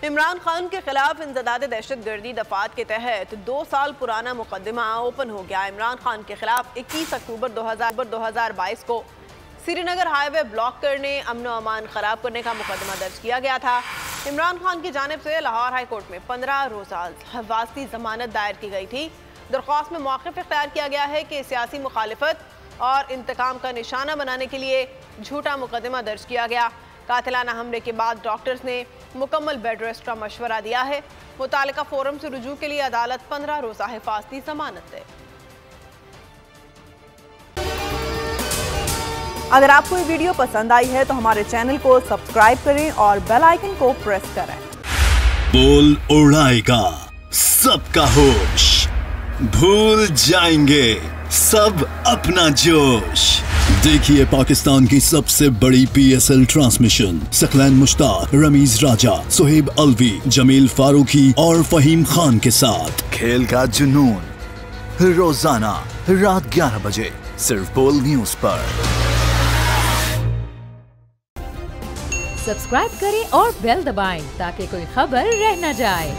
इमरान खान के खिलाफ इंसदाद दहशतगर्दी दफात के तहत 2 साल पुराना मुकदमा ओपन हो गया। इमरान खान के खिलाफ 21 अक्टूबर 2022 को श्रीनगर हाईवे ब्लॉक करने, अमन व अमान खराब करने का मुकदमा दर्ज किया गया था। इमरान खान की जानिब से लाहौर हाई कोर्ट में 15 रोज़ा हवासी जमानत दायर की गई थी। दरख्वास्त में मौक़िफ़ इख्तियार किया गया है कि सियासी मुखालिफत और इंतकाम का निशाना बनाने के लिए झूठा मुकदमा दर्ज किया गया। कातिलाना हमले के बाद डॉक्टर्स ने मुकम्मल बेड रेस्ट का मशवरा दिया है। मुतालिका फोरम से रुजू के लिए अदालत 15 रोज़ा हिफाजती जमानत दे। अगर आपको ये वीडियो पसंद आई है तो हमारे चैनल को सब्सक्राइब करें और बेल आइकन को प्रेस करें। बोल उड़ाएगा सबका होश, भूल जाएंगे सब अपना जोश। देखिए पाकिस्तान की सबसे बड़ी PSL ट्रांसमिशन सकलैन मुश्ताक, रमीज राजा, सुहेब अलवी, जमील फारूकी और फहीम खान के साथ खेल का जुनून रोजाना रात 11 बजे सिर्फ बोल न्यूज पर। सब्सक्राइब करें और बेल दबाएं ताकि कोई खबर रह न जाए।